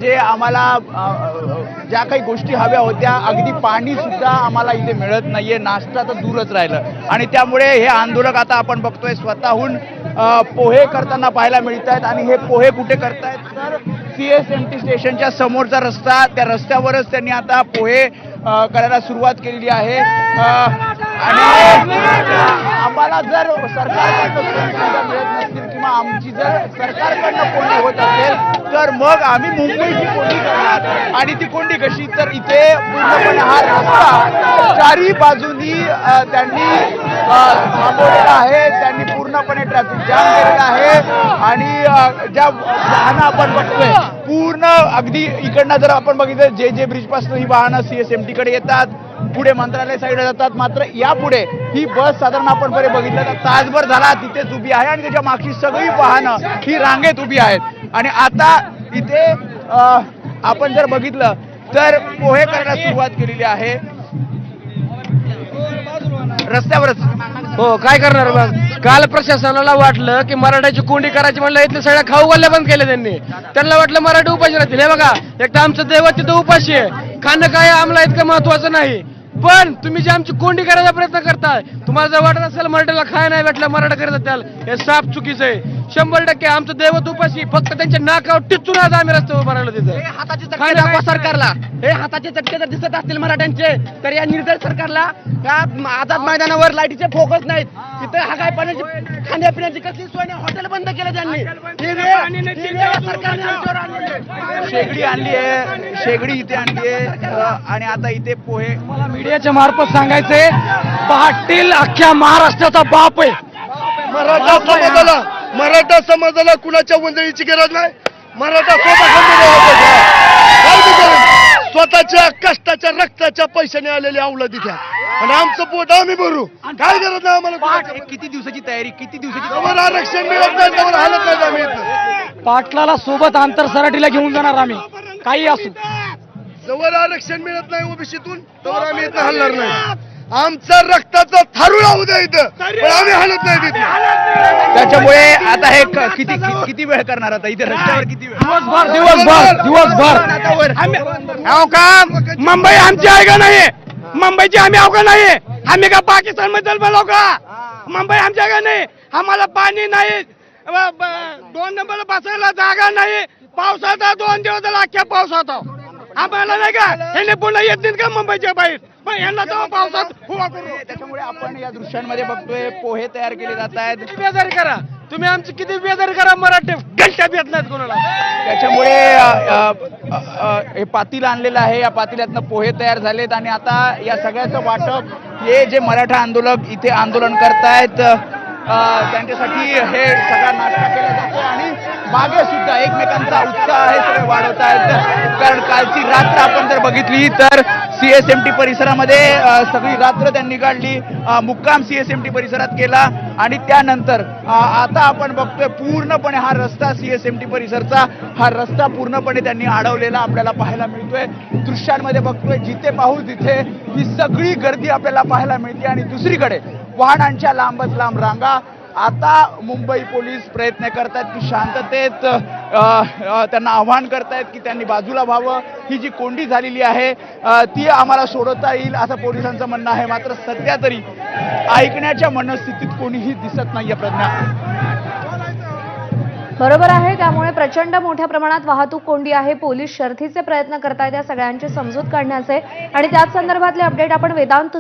जे आम्हाला ज्या काही गोष्टी हव्या होत्या, अगदी पाणी सुद्धा आम्हाला इथे मिळत नाहीये, नाश्ता तर दूरच राहिलं. आणि त्यामुळे हे आंदोलक आता आपण बघतोय स्वतःहून पोहे करताना पाहायला मिळत आहेत. आणि हे पोहे कुठे करतायत तर CSMT स्टेशनच्या समोरचा रस्ता, त्या रस्त्यावरच त्यांनी आता पोहे करायला सुरुवात केलेली आहे. आणि आम्हाला जर सरकारकडनं सुविधा मिळत नसतील किंवा आमची जर सरकारकडनं कोंडी होत असेल तर मग आम्ही मुंबईची कोंडी करणार. आणि ती कोंडी कशी तर इथे पूर्णपणे हा रस्ता चारी बाजूनी त्यांनी थांबवलेला आहे, त्यांनी पूर्णपणे ट्रॅफिक जाम केलेला आहे. आणि ज्या वाहनं आपण बघतोय पूर्ण अगदी इकडनं जर आपण बघितलं जे ब्रिज पासून ही वाहनं CSMT कडे येतात, पुढे मंत्रालय साईडला जातात. मात्र यापुढे ही बस साधारण आपण बरे बघितलं तर तासभर झाला तिथेच उभी आहे आणि त्याच्या मागची सगळी वाहनं ही रांगेत उभी आहेत. आणि आता इथे आपण जर बघितलं तर पोहे करायला सुरुवात केलेली आहे रस्त्यावरच. हो, काय करणार मग? काल प्रशासनाला वाटलं की मराठ्याची कोंडी करायची, म्हणलं इथले सगळ्या खाऊ गल्ल्या बंद केल्या त्यांनी. त्यांना वाटलं मराठी उपाशी राहतील. हे बघा, एक तर आमचं दैवत तिथं उपाशी आहे, खाणं काय आम्हाला इतकं महत्वाचं नाही. पण तुम्ही जे आमची कोंडी करायचा प्रयत्न करताय, तुम्हाला जर वाटत असेल मराठ्याला खाय नाही भेटलं, मराठा करत असाल, हे साफ चुकीचं आहे. 100% आमचं दैवत उपाशी, फक्त त्यांच्या नाकावर टिचून आज आम्ही रस्त्यावर उभं राहिलो तिथं. हाताचे चटके दाखवा सरकारला. हे हाताचे चटके जर दिसत असतील मराठ्यांचे तर या निर्दय सरकारला या आझाद मैदानावर लाईटीचे फोकस नाहीत, तिथे हागाय पाण्याची खाण्यापिण्याची कसली सोय नाही, हॉटेल बंद केलं त्यांनी. शेगडी आणली आहे, शेगडी इथे आणली आहे. आणि आता इथे पोहे मला मीडियाच्या मार्फत सांगायचंय, पाटील अख्ख्या महाराष्ट्राचा बाप आहे. मराठा समाजाला कुणाच्या वंदळीची गरज नाही. मराठा स्वतःच्या कष्टाच्या रक्ताच्या पैशाने आलेली अवलादी घ्या आणि आमचं पोट आम्ही भरू. काय गरज नाही आम्हाला. किती दिवसाची तयारी, किती दिवसाची जवळ आरक्षण मिळत नाही त्यावर हालत नाही आम्ही इथं. पाटलाला सोबत आंतर सराटीला घेऊन जाणार आम्ही, काही असू. जवळ आरक्षण मिळत नाही ओबीसीतून तर आम्ही इथं हलणार नाही. आमचा रक्ताचा थारू राहू द्या इथं, पण आम्ही हलत नाही तिथे. त्याच्यामुळे आता हे किती वेळ करणार आता इथे रस्त्यावर किती वेळ? दिवसभर मुंबई आमची आहे का नाही? मुंबईची आम्ही आहो का नाही? आम्ही का पाकिस्तान मध्ये बोलाव का? मुंबई आमच्या का नाही? आम्हाला पाणी नाही, 2 नंबर बसायला जागा नाही. पावसाचा 2 दिवस झाला, अख्ख्या पावसाचा आम्हाला नाही का? हे पुन्हा येत नाहीत का मुंबईच्या बाहेर? पण यांना तर पावसात हुवा करू. त्याच्यामुळे आपण या दृश्यांमध्ये बघतोय पोहे तयार केले जात आहेत. बेजारी करा तुम्ही, आमची किती बेजारी करा, मराठी घंटा येत नाहीत कोणाला. त्याच्यामुळे हे पातील आणलेलं आहे, या पातेल्यातनं पोहे तयार झालेत. आणि आता या सगळ्याचं वाटप हे जे मराठा आंदोलक इथे आंदोलन करतायत त्यांच्यासाठी हे सगळा नाश्ता केला जातो. आणि मागे सुद्धा एकमेकांचा उत्साह हे सगळे वाढवत आहेत. कारण कालची रात्र आपण जर बघितली तर CSMT परिसरामध्ये सगळी रात्र त्यांनी काढली, मुक्काम CSMT परिसरात केला. आणि त्यानंतर आता आपण बघतोय पूर्णपणे हा रस्ता CSMT परिसरचा हा रस्ता पूर्णपणे त्यांनी अडवलेला आपल्याला पाहायला मिळतोय. दृश्यांमध्ये बघतोय जिथे पाहू तिथे ही सगळी गर्दी आपल्याला पाहायला मिळते. आणि दुसरीकडे वाहनांच्या लांबच लांब रांगा. आता मुंबई पोलीस प्रयत्न करतात की शांततेत त्यांना आव्हान करतायत की त्यांनी बाजूला व्हावं. ही जी कोंडी झालेली आहे ती आम्हाला सोडवता येईल असं पोलिसांचं म्हणणं आहे. मात्र सध्या तरी ऐकण्याच्या मनस्थितीत कोणीही दिसत नाहीये. प्रज्ञा, बरोबर आहे. त्यामुळे प्रचंड मोठ्या प्रमाणात वाहतूक कोंडी आहे. पोलीस शर्थीचे प्रयत्न करतायत या सगळ्यांची समजूत काढण्याचे. आणि त्याच संदर्भातले अपडेट आपण वेदांत